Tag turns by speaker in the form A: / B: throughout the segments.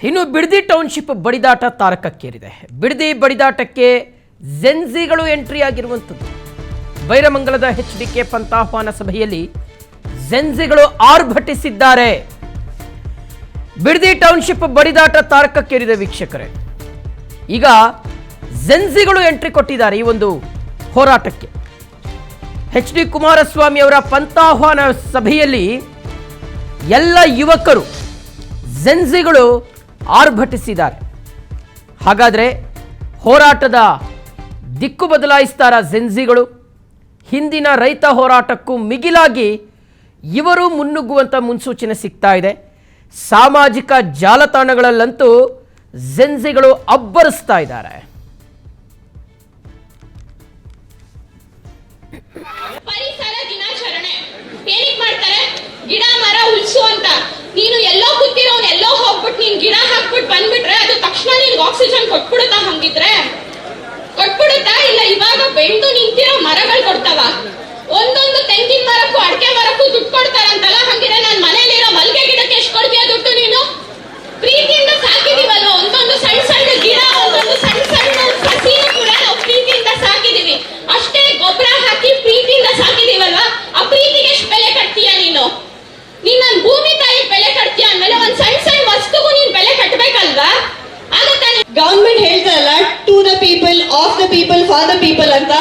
A: ಇನ್ನು Bidadi township ಬಡಿದಾಟ ತಾರಕಕ್ಕೇರಿದೆ. Bidadi ಬಡಿದಾಟಕ್ಕೆ ಜೆನ್ಜಿಗಳು entry ಆಗಿರುವಂಥದ್ದು. ಬೈರಮಂಗಲದ HDK ಪಂಥಾಹ್ವಾನ ಸಭೆಯಲ್ಲಿ ಜೆನ್ಜಿಗಳು ಆರ್ಭಟಿಸಿದ್ದಾರೆ. ಬಿಡದಿ ಟೌನ್ಶಿಪ್ ಬಡಿದಾಟ ತಾರಕಕ್ಕೇರಿದೆ ವೀಕ್ಷಕರೇ. ಈಗ ಜೆನ್ಜಿಗಳು ಎಂಟ್ರಿ ಕೊಟ್ಟಿದ್ದಾರೆ ಈ ಒಂದು ಹೋರಾಟಕ್ಕೆ. HD ಕುಮಾರಸ್ವಾಮಿ ಅವರ ಪಂಥಾಹ್ವಾನ ಸಭೆಯಲ್ಲಿ ಎಲ್ಲ ಯುವಕರು ಜೆನ್ಜಿಗಳು ಆರ್ಭಟಿಸಿದ್ದಾರೆ. ಹಾಗಾದರೆ ಹೋರಾಟದ ದಿಕ್ಕು ಬದಲಾಯಿಸ್ತಾರ ಜೆನ್ಜಿಗಳು? ಹಿಂದಿನ ರೈತ ಹೋರಾಟಕ್ಕೂ ಮಿಗಿಲಾಗಿ ಇವರು ಮುನ್ನುಗ್ಗುವಂಥ ಮುನ್ಸೂಚನೆ ಸಿಗ್ತಾ ಇದೆ. ಸಾಮಾಜಿಕ ಜಾಲತಾಣಗಳಲ್ಲಂತೂ ಜೆನ್ಜಿಗಳು ಅಬ್ಬರಿಸ್ತಾ ಇದ್ದಾರೆ.
B: ಪರಿಸರ ದಿನಾಚರಣೆ ಏನಕ್ಕೆ ಮಾಡ್ತಾರೆ? ಗಿಡ ಮರ ಉಳಿಸು ಅಂತ. ನೀನು ಎಲ್ಲೋ ಕೂತಿರೋನ್ ಎಲ್ಲೋ ಹೋಗ್ಬಿಟ್ಟು ನೀನ್ ಗಿಡ ಹಾಕ್ಬಿಟ್ಟು ಬಂದ್ಬಿಟ್ರೆ ಅದು ತಕ್ಷಣ ನಿನ್ಗೆ ಆಕ್ಸಿಜನ್ ಕೊಟ್ಬಿಡುತ್ತಾ? ಹಂಗಿದ್ರೆ ಕೊಟ್ಬಿಡುತ್ತಾ? ಇಲ್ಲ ಇವಾಗ ಬೆಳೆದು ನಿಂತಿರೋ ಮರಗಳು ಕೊಡ್ತಾವ? ಒಂದೊಂದು ತೆಂಗಿನ ಮರಕ್ಕೂ ಅಡಕೆ ಮರಕ್ಕೂ ದುಡ್ಡು ಕೊಡ್ತಾರಂತಲ್ಲ, ಹಂಗಿದ್ರೆ ನನ್ನ ಮನೇಲಿರೋ ಮಲ್ಗೆ ಗಿಡಕ್ಕೆ ಎಷ್ಟು ಕೊಡ್ತೀಯ ದುಡ್ಡು? ನೀನು ಪ್ರೀತಿಯಿಂದ ಸಾಕಿದೀವಲ್ವ ಒಂದೊಂದು ಸಣ್ಣ ಸಣ್ಣ ಗಿಡ, ಒಂದೊಂದು ಸಣ್ಣ ಸಣ್ಣ ಸಸಿನೂ ಕೂಡ ನಾವು ಪ್ರೀತಿಯಿಂದ ಸಾಕಿದೀವಿ. ಅಷ್ಟೇ ಗೊಬ್ಬರ ಹಾಕಿ ಪ್ರೀತಿಯಿಂದ ಸಾಕಿದೀವಲ್ವಾ, ಆ ಪ್ರೀತಿಗೆ ಎಷ್ಟು ಬೆಲೆ ಕಟ್ತೀಯ ನೀನು? ನೀನ್ ನನ್ನ ಭೂಮಿ ತಾಯಿ ಬೆಲೆ ಕಟ್ತೀಯ ಅಂದ್ಮೇಲೆ ಒಂದ್ ಸಣ್ಣ ಸಣ್ಣ ವಸ್ತುಗೂ ನೀನ್ ಬೆಲೆ ಕಟ್ಟಬೇಕಲ್ವಾ? ಆಗತ್ತಾ? ಗವರ್ಮೆಂಟ್ ಹೇಳ್ತಾರಲ್ಲ, to the people, of the people, for the people ಅಂತ.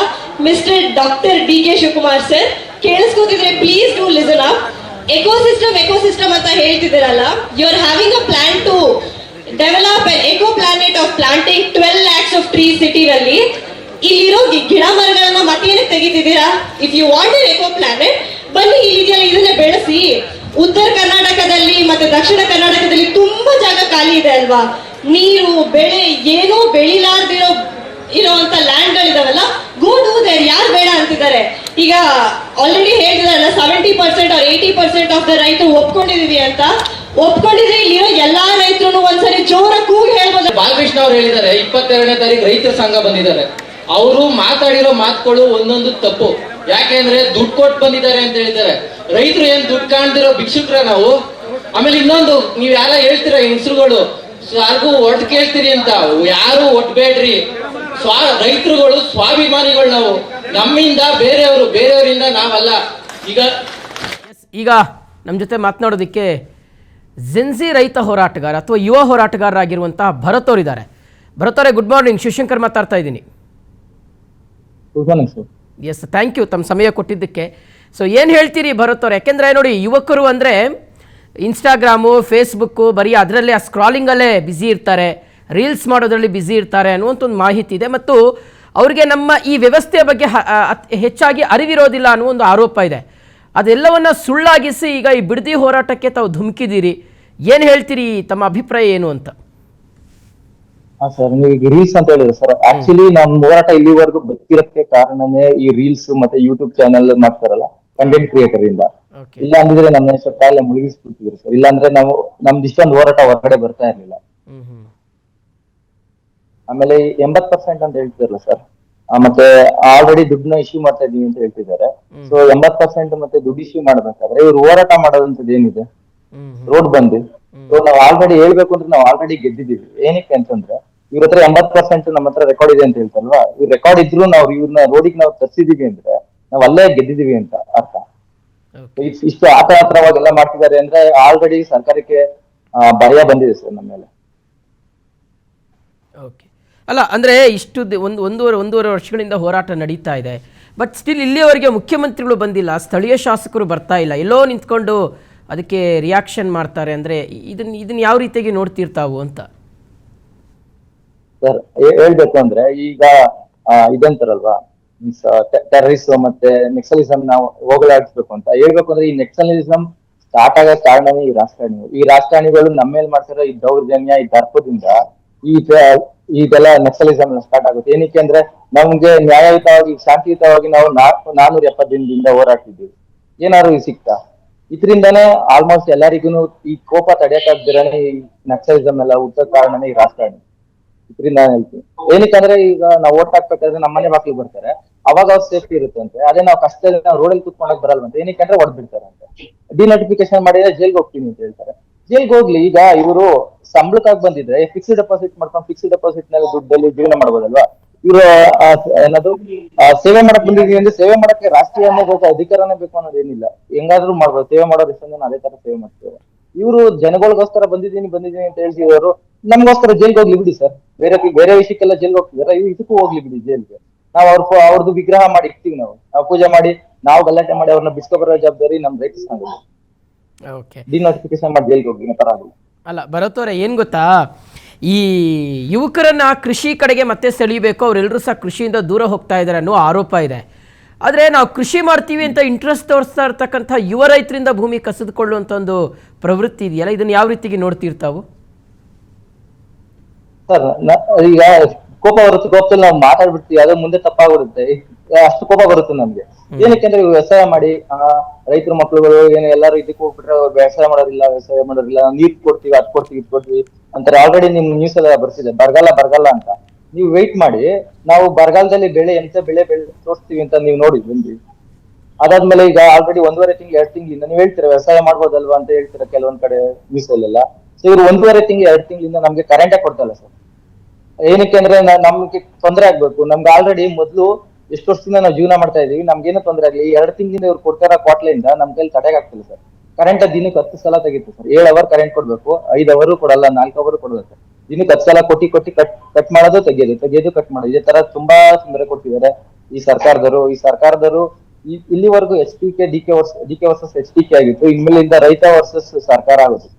B: Mister doctor DK Shivakumar sir, ಕೇಳಿಸ್ಕೊತಿದ್ರೆ please do listen up. Ecosystem ಅಂತ ಹೇಳ್ತಿದ್ದೀರಲ್ಲ, you are having a plan to develop an eco planet of planting 12 lakhs of trees city ನಲ್ಲಿ. ಇಲ್ಲಿರೋ ಗಿಡ ಮರಗಳನ್ನ ಮಟ್ಟಿಗೆ ತೆಗಿತಿದ್ದೀರಾ? If you want an eco planet, ಬನ್ನಿ ಇಲ್ಲಿದೆಯಲ್ಲ ಇದನ್ನೇ ಬೆಳೆಸಿ. ಉತ್ತರ ಕರ್ನಾಟಕದಲ್ಲಿ ಮತ್ತೆ ದಕ್ಷಿಣ ಕರ್ನಾಟಕದಲ್ಲಿ ತುಂಬಾ ಜಾಗ ಖಾಲಿ ಇದೆ ಅಲ್ವಾ? ನೀರು ಬೆಳೆ ಏನೋ ಬೆಳಿಲಾರ್ದಿರೋ ಇರೋಂತ ಲ್ಯಾಂಡ್ ಗಳಿದಾವಲ್ಲ, ಗೋ ಡೂ ದೇರ್. ಯಾರು ಬೇಡ ಅಂತಿದ್ದಾರೆ? ಈಗ ಆಲ್ರೆಡಿ ಹೇಳಿದಾರಲ್ಲ, 70% or 80% ಆಫ್ ದ ರೈತರು ಒಪ್ಕೊಂಡಿದೀವಿ ಅಂತ. ಒಪ್ಕೊಂಡಿದ್ರೆ ಇಲ್ಲಿರೋ ಎಲ್ಲಾ ರೈತರು ಒಂದ್ಸರಿ ಜೋರ ಕೂಗಿ ಹೇಳ್ಬೋದು.
C: ಬಾಲಕೃಷ್ಣ ಅವ್ರು ಹೇಳಿದ್ದಾರೆ, 22ನೇ ತಾರೀಕು ರೈತರ ಸಂಘ ಬಂದಿದ್ದಾರೆ. ಅವರು ಮಾತಾಡಿರೋ ಮಾತುಗಳು ಒಂದೊಂದು ತಪ್ಪು. ಯಾಕೆಂದ್ರೆ ದುಡ್ಡು ಕೊಟ್ಟು ಬಂದಿದ್ದಾರೆ ಅಂತ ಹೇಳಿದ್ದಾರೆ. ರೈತರು ಏನ್ ದುಡ್ಡು ಕಾಣ್ದಿರೋ ಭಿಕ್ಷುಕ್ರ ನಾವು? ಆಮೇಲೆ ಇನ್ನೊಂದು, ನೀವ್ ಯಾರ ಹೇಳ್ತೀರಾ ಹೆಂಗಸರುಗಳು ಯಾರಿಗೂ ಒಟ್ಟು ಕೇಳ್ತೀರಿ ಅಂತ, ಯಾರು ಒಟ್ಬೇಡ್ರಿ. ರೈತರುಗಳು ಸ್ವಾಭಿಮಾನಿಗಳು ನಾವು. ನಮ್ಮಿಂದ ಬೇರೆಯವರು, ಬೇರೆಯವರಿಂದ ನಾವಲ್ಲ.
A: ಈಗ ನಮ್ಮ ಜೊತೆ ಮಾತನಾಡೋದಕ್ಕೆ ಜೆನ್ಜಿ ರೈತ ಹೋರಾಟಗಾರ ಅಥವಾ ಯುವ ಹೋರಾಟಗಾರರಾಗಿರುವಂತಹ ಭರತ್ ಅವರಿದ್ದಾರೆ. ಭರತ್ ಅವರೇ, ಗುಡ್ ಮಾರ್ನಿಂಗ್. ಶಿವಶಂಕರ್ ಮಾತಾಡ್ತಾ ಇದ್ದೀನಿ. ಎಸ್, ಥ್ಯಾಂಕ್ ಯು ತಮ್ಮ ಸಮಯ ಕೊಟ್ಟಿದ್ದಕ್ಕೆ. ಸೊ ಏನು ಹೇಳ್ತೀರಿ ಭರತ್ ಅವ್ರು? ಯಾಕೆಂದರೆ ನೋಡಿ, ಯುವಕರು ಅಂದರೆ ಇನ್ಸ್ಟಾಗ್ರಾಮು, ಫೇಸ್ಬುಕ್ಕು, ಬರೀ ಅದರಲ್ಲೇ ಆ ಸ್ಕ್ರಾಲಿಂಗಲ್ಲೇ ಬ್ಯುಸಿ ಇರ್ತಾರೆ, ರೀಲ್ಸ್ ಮಾಡೋದ್ರಲ್ಲಿ ಬ್ಯುಸಿ ಇರ್ತಾರೆ ಅನ್ನುವಂಥ ಒಂದು ಮಾಹಿತಿ ಇದೆ. ಮತ್ತು ಅವರಿಗೆ ನಮ್ಮ ಈ ವ್ಯವಸ್ಥೆಯ ಬಗ್ಗೆ ಹೆಚ್ಚಾಗಿ ಅರಿವಿರೋದಿಲ್ಲ ಅನ್ನೋ ಒಂದು ಆರೋಪ ಇದೆ. ಅದೆಲ್ಲವನ್ನ ಸುಳ್ಳಾಗಿಸಿ ಈಗ ಈ ಬಿಡದಿ ಹೋರಾಟಕ್ಕೆ ತಾವು ಧುಮುಕಿದ್ದೀರಿ. ಏನು ಹೇಳ್ತೀರಿ? ತಮ್ಮ ಅಭಿಪ್ರಾಯ ಏನು ಅಂತ?
D: ಸರ್, ನೀವು ರೀಲ್ಸ್ ಅಂತ ಹೇಳಿದ್ರೆ ಸರ್, ಆಕ್ಚುಲಿ ನಮ್ಮ ಹೋರಾಟ ಇಲ್ಲಿವರೆಗೂ ಬರ್ತಿರಕ್ಕೆ ಕಾರಣನೇ ಈ ರೀಲ್ಸ್ ಮತ್ತೆ ಯೂಟ್ಯೂಬ್ ಚಾನೆಲ್ ಮಾಡ್ತಾರಲ್ಲ, ಕಂಟೆಂಟ್ ಕ್ರಿಯೇಟರ್ ಇಂದ. ಇಲ್ಲ ಅಂದಿದ್ರೆ ನಮ್ಮ ಕಾಲ ಮುಳುಗಿಸ್ಬಿಡ್ತಿದ್ರು ಸರ್. ಇಲ್ಲ ಅಂದ್ರೆ ನಾವು ನಮ್ದು ಇಷ್ಟೊಂದು ಹೋರಾಟ ಹೊರಗಡೆ ಬರ್ತಾ ಇರ್ಲಿಲ್ಲ. ಆಮೇಲೆ 80% ಅಂತ ಹೇಳ್ತಿರಲ್ಲ ಸರ್, ಮತ್ತೆ ಆಲ್ರೆಡಿ ದುಡ್ಡನ್ನ ಇಶ್ಯೂ ಮಾಡ್ತಾ ಇದೀವಿ ಅಂತ ಹೇಳ್ತಿದ್ದಾರೆ. ಸೊ 80% ಮತ್ತೆ ದುಡ್ಡು ಇಶ್ಯೂ ಮಾಡ್ಬೇಕಾದ್ರೆ ಇವ್ರು ಹೋರಾಟ ಮಾಡೋದಂತದ್ದು ಏನಿದೆ? ರೋಡ್ ಬಂದು ಸೊ ನಾವು ಆಲ್ರೆಡಿ ಹೇಳ್ಬೇಕು ಅಂದ್ರೆ ನಾವು ಆಲ್ರೆಡಿ ಗೆದ್ದಿದ್ದೀವಿ. ಏನಕ್ಕೆ ಅಂತಂದ್ರೆ ಇವ್ರ ಹತ್ರ 80% ನಮ್ಮ ಹತ್ರ ರೆಕಾರ್ಡ್ ಇದೆ ಅಂತ ಹೇಳ್ತಾರಲ್ವಾ, ಇವ್ರು ರೆಕಾರ್ಡ್ ಇದ್ರು ನಾವು ಇವ್ರನ್ನ ರೋಡಿಗೆ ನಾವು ತರ್ಸಿದೀವಿ ಅಂದ್ರೆ ನಾವು ಅಲ್ಲೇ ಗೆದ್ದಿದೀವಿ ಅಂತ ಅರ್ಥ. ಇಷ್ಟು ಆತರವಾಗೆಲ್ಲ ಮಾಡ್ತಿದ್ದಾರೆ ಅಂದ್ರೆ ಆಲ್ರೆಡಿ ಸರ್ಕಾರಕ್ಕೆ ಭಯ ಬಂದಿದೆ ಸರ್ ನಮ್ಮ ಮೇಲೆ.
A: ಓಕೆ, ಅಲ್ಲ ಅಂದರೆ ಇಷ್ಟು ಒಂದೂವರೆ ವರ್ಷಗಳಿಂದ ಹೋರಾಟ ನಡೀತಾ ಇದೆ. ಬಟ್ ಸ್ಟಿಲ್ ಇಲ್ಲಿಯವರೆಗೆ ಮುಖ್ಯಮಂತ್ರಿಗಳು ಬಂದಿಲ್ಲ, ಸ್ಥಳೀಯ ಶಾಸಕರು ಬರ್ತಾ ಇಲ್ಲ, ಎಲ್ಲೋ ನಿಂತ್ಕೊಂಡು ಅದಕ್ಕೆ ರಿಯಾಕ್ಷನ್ ಮಾಡ್ತಾರೆ. ಅಂದರೆ ಇದನ್ನ ಯಾವ ರೀತಿಯಾಗಿ ನೋಡ್ತಿರ್ತಾವು ಅಂತ
D: ಸರ್ ಹೇಳ್ಬೇಕು ಅಂದ್ರೆ, ಈಗ ಇದಂತಾರಲ್ವಾ, ಟೆರರಿಸಂ ಮತ್ತೆ ನೆಕ್ಸಲಿಸಂ ನಾವು ಹೋಗಲಾಡಿಸ್ಬೇಕು ಅಂತ ಹೇಳ್ಬೇಕು ಅಂದ್ರೆ, ಈ ನೆಕ್ಸಲಿಸಂ ಸ್ಟಾರ್ಟ್ ಆಗೋ ಕಾರಣನೇ ಈ ರಾಜಕಾರಣಿಗಳು. ಈ ರಾಜಕಾರಣಿಗಳು ನಮ್ಮ ಮೇಲೆ ಮಾಡ್ತಿರೋ ಈ ದೌರ್ಜನ್ಯ, ಈ ದರ್ಪದಿಂದ ಇದೆಲ್ಲ ನಕ್ಸಲಿಸಂ ಸ್ಟಾರ್ಟ್ ಆಗುತ್ತೆ. ಏನಕ್ಕೆ ಅಂದ್ರೆ ನಮ್ಗೆ ನ್ಯಾಯಯುತವಾಗಿ, ಶಾಂತಿಯುತವಾಗಿ ನಾವು 470 ದಿನದಿಂದ ಹೋರಾಡ್ತಿದ್ದೀವಿ. ಏನಾದ್ರು ಸಿಕ್ತಾ? ಇದರಿಂದಾನೇ ಆಲ್ಮೋಸ್ಟ್ ಎಲ್ಲರಿಗೂ ಈ ಕೋಪ ತಡೆಯಕ್ಕಾಗ್ದಿರಾನೆ ಈ ನಕ್ಸಲಿಸಂ ಎಲ್ಲ ಹುಟ್ಟೋ ಕಾರಣನೇ ಈ ರಾಜಕಾರಣಿ. ಇದರಿಂದ ಹೇಳ್ತೀನಿ. ಏನಕ್ಕಂದ್ರೆ ಈಗ ನಾವು ಓಟ್ ಹಾಕ್ಬೇಕಾದ್ರೆ ನಮ್ಮ ಮನೆ ಬಾಕ್ಲಿಗೆ ಬರ್ತಾರೆ, ಅವಾಗ ಅವ್ರ ಸೇಫ್ಟಿ ಇರುತ್ತಂತೆ. ಅದೇ ನಾವು ಕಷ್ಟದಲ್ಲಿ ನಾವು ರೋಡಲ್ಲಿ ಕೂತ್ಕೊಂಡಾಗ ಬರಲ್ವಂತೆ. ಏನಕ್ಕಂದ್ರೆ ಹೊಡೆದ್ಬಿಡ್ತಾರೆ ಅಂತ. ಡಿನೋಟಿಫಿಕೇಶನ್ ಮಾಡಿದ್ರೆ ಜೈಲ್ಗೆ ಹೋಗ್ತೀನಿ ಅಂತ ಹೇಳ್ತಾರೆ. ಜೈಲ್ಗೆ ಹೋಗ್ಲಿ. ಈಗ ಇವರು ಸಂಬಳಕ್ಕಾಗಿ ಬಂದಿದ್ರೆ ಫಿಕ್ಸ್ಡ್ ಡೆಪಾಸಿಟ್ ಮಾಡ್ಕೊಂಡು ಫಿಕ್ಸ್ಡ್ ಡೆಪಾಸಿಟ್ ನಲ್ಲಿ ದುಡ್ಡಲ್ಲಿ ಜೀವನ ಮಾಡ್ಬೋದಲ್ವಾ? ಇವರು ಏನದು ಸೇವೆ ಮಾಡಕ್ ಬಂದಿದೀವಿ ಅಂದ್ರೆ ಸೇವೆ ಮಾಡಕ್ಕೆ ರಾಷ್ಟ್ರೀಯ ಬೇಕು, ಅಧಿಕಾರನೇ ಬೇಕು ಅನ್ನೋದೇನಿಲ್ಲ. ಹೆಂಗಾದ್ರೂ ಮಾಡ್ಬೋದು, ಸೇವೆ ಮಾಡೋದು ಇಷ್ಟೊಂದು ಅದೇ ತರ ಸೇವೆ ಮಾಡ್ತೇವೆ. ಇವರು ಜನಗಳಿಗೋಸ್ಕರ ಬಂದಿದ್ದೀನಿ ಅಂತ ಹೇಳ್ತಿರೋರು ನಮ್ಗೋಸ್ಕರ ಜೈಲ್ಗೆ ಹೋಗ್ಲಿ ಬಿಡಿ ಸರ್. ಬೇರೆ ವಿಷಯಕ್ಕೆಲ್ಲ ಜೈಲ್ಗೆ ಹೋಗ್ತಿದಾರೆ, ಇದಕ್ಕೂ ಹೋಗ್ಲಿ ಬಿಡಿ ಜೈಲ್ಗೆ. ನಾವು ಅವ್ರದ್ದು ವಿಗ್ರಹ ಮಾಡಿ ಇಡ್ತೀವಿ, ನಾವು ಪೂಜೆ ಮಾಡಿ ನಾವು ಗಲಾಟೆ ಮಾಡಿ ಅವ್ರನ್ನ ಬಿಡ್ಸ್ಕೊಬರೋ ಜವಾಬ್ದಾರಿ ನಮ್ ರೈತ ಸಂಘ.
A: ಓಕೆ,
D: ಡಿನೋಟಿಫಿಕೇಶನ್ ಮಾಡಿ ಜೈಲ್ಗೆ ಹೋಗಿ ತರ ಆಗಿಲ್ಲ.
A: ಅಲ್ಲ ಭರತ್ ಅವರೇ, ಏನು ಗೊತ್ತಾ, ಈ ಯುವಕರನ್ನ ಕೃಷಿ ಕಡೆಗೆ ಮತ್ತೆ ಸೆಳೀಬೇಕು, ಅವರೆಲ್ಲರೂ ಸಹ ಕೃಷಿಯಿಂದ ದೂರ ಹೋಗ್ತಾ ಇದ್ದಾರೆ ಅನ್ನೋ ಆರೋಪ ಇದೆ. ಆದರೆ ನಾವು ಕೃಷಿ ಮಾಡ್ತೀವಿ ಅಂತ ಇಂಟ್ರೆಸ್ಟ್ ತೋರಿಸ್ತಾ ಇರ್ತಕ್ಕಂಥ ಯುವ ರೈತರಿಂದ ಭೂಮಿ ಕಸಿದುಕೊಳ್ಳುವಂಥ ಒಂದು ಪ್ರವೃತ್ತಿ ಇದೆಯಲ್ಲ, ಇದನ್ನು ಯಾವ ರೀತಿಗೆ ನೋಡ್ತಿರ್ತಾವು
D: ಸರ್? ಈಗ ಕೋಪದಲ್ಲಿ ನಾವು ಮಾತಾಡ್ಬಿಡ್ತೀವಿ, ಅದು ಮುಂದೆ ತಪ್ಪಾಗ್ಬಿಡುತ್ತೆ. ಅಷ್ಟು ಕೋಪ ಬರುತ್ತೆ ನಮ್ಗೆ. ಏನಕ್ಕೆ ವ್ಯವಸಾಯ ಮಾಡಿ ರೈತರ ಮಕ್ಳುಗಳು ಏನು ಎಲ್ಲಾರು ಇದಕ್ಕೆ ಹೋಗ್ಬಿಟ್ರೆ ವ್ಯವಸಾಯ ಮಾಡೋದಿಲ್ಲ, ನೀರ್ ಕೊಡ್ತೀವಿ, ಅದ್ ಕೊಡ್ತೀವಿ, ಇದ್ ಕೊಡ್ತೀವಿ ಅಂತಾರೆ. ಆಲ್ರೆಡಿ ನಿಮ್ ನ್ಯೂಸ್ ಎಲ್ಲ ಬರ್ತಿದೆ, ಬರಗಾಲ ಅಂತ. ನೀವು ವೆಯ್ಟ್ ಮಾಡಿ, ನಾವು ಬರಗಾಲದಲ್ಲಿ ಎಂತ ಬೆಳೆ ತೋರಿಸ್ತೀವಿ ಅಂತ ನೀವು ನೋಡಿ ಬಂದ್ರಿ. ಅದಾದ್ಮೇಲೆ ಈಗ ಆಲ್ರೆಡಿ 1.5 ತಿಂಗಳು 2 ತಿಂಗಳಿಂದ ನೀವು ಹೇಳ್ತೀರಾ ವ್ಯವಸಾಯ ಮಾಡ್ಬೋದಲ್ವಾ ಅಂತ ಹೇಳ್ತೀರಾ ಕೆಲವೊಂದ್ ಕಡೆ ನ್ಯೂಸ್ ಅಲ್ಲೆಲ್ಲ. ಸೊ ಇವ್ರು 1.5 ತಿಂಗಳು 2 ತಿಂಗಳಿಂದ ನಮ್ಗೆ ಕರೆಂಟೇ ಕೊಡ್ತಲ್ಲ ಸರ್. ಏನಕ್ಕೆ ಅಂದ್ರೆ ನಮ್ಗೆ ತೊಂದರೆ ಆಗ್ಬೇಕು. ನಮ್ಗೆ ಆಲ್ರೆಡಿ ಮೊದ್ಲು ಎಷ್ಟು ವರ್ಷದಿಂದ ನಾವು ಜೀವನ ಮಾಡ್ತಾ ಇದೀವಿ, ನಮ್ಗೇನು ತೊಂದರೆ ಆಗ್ಲಿ. 2 ತಿಂಗಳಿಂದ ಇವ್ರು ಕೊಡ್ತಾರ ಕ್ವಾಟ್ಲೆಯಿಂದ ನಮ್ ಕೈಲಿ ತಡೆಗೆ ಆಗ್ತಿಲ್ಲ ಸರ್. ಕರೆಂಟ್ ದಿನಕ್ಕೆ 10 ಸಲ ತೆಗಿತು ಸರ್. 7 ಅವರ್ ಕರೆಂಟ್ ಕೊಡ್ಬೇಕು, 5 ಅವರ್ ಕೊಡಲ್ಲ, 4 ಅವರ್ ಕೊಡ್ಬೇಕು. ದಿನಕ್ಕೆ 10 ಸಲ ಕೊಟ್ಟಿ ಕಟ್ ಮಾಡೋದು, ತೆಗೆಯೋದು ಕಟ್ ಮಾಡೋದು, ಇದೇ ತರ ತುಂಬಾ ತೊಂದರೆ ಕೊಡ್ತಿದ್ದಾರೆ ಈ ಸರ್ಕಾರದವರು. ಇಲ್ಲಿವರೆಗೂ HDK DK ವರ್ಸಸ್ HDK ಆಗಿತ್ತು. ಇನ್ಮೇಲಿಂದ ರೈತ ವರ್ಸಸ್ ಸರ್ಕಾರ ಆಗುತ್ತೆ.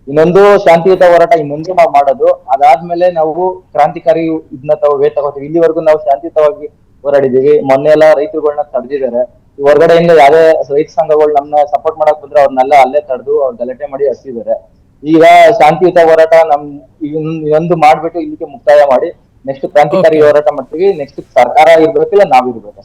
D: ಇನ್ನೊಂದು ಶಾಂತಿಯುತ ಹೋರಾಟ ಇನ್ನೊಂದು ನಾವು ಮಾಡೋದು, ಅದಾದ್ಮೇಲೆ ನಾವು ಕ್ರಾಂತಿಕಾರಿ ಇದನ್ನ ತಗೋತೀವಿ. ಇಲ್ಲಿವರೆಗೂ ನಾವು ಶಾಂತಿಯುತವಾಗಿ ಹೋರಾಡಿದೀವಿ. ಮೊನ್ನೆ ಎಲ್ಲ ರೈತರುಗಳನ್ನ ತಡೆದಿದ್ದಾರೆ. ಹೊರಗಡೆಯಿಂದ ಯಾವ್ದೇ ರೈತ ಸಂಘಗಳು ನಮ್ನ ಸಪೋರ್ಟ್ ಮಾಡಕ್ ಬಂದ್ರೆ ಅವ್ರನ್ನೆಲ್ಲ ಅಲ್ಲೇ ತಡೆದು ಅವ್ರ ಗಲಾಟೆ ಮಾಡಿ ಹಚ್ಚಿದ್ದಾರೆ. ಈಗ ಶಾಂತಿಯುತ ಹೋರಾಟ ಇನ್ನೊಂದು ಮಾಡ್ಬಿಟ್ಟು ಇಲ್ಲಿಗೆ ಮುಕ್ತಾಯ ಮಾಡಿ ನೆಕ್ಸ್ಟ್ ಕ್ರಾಂತಿಕಾರಿ ಹೋರಾಟ ಮಾಡ್ತೀವಿ. ನೆಕ್ಸ್ಟ್ ಸರ್ಕಾರ ಇರ್ಬೇಕಿಲ್ಲ ನಾವಿರ್ಬೇಕು.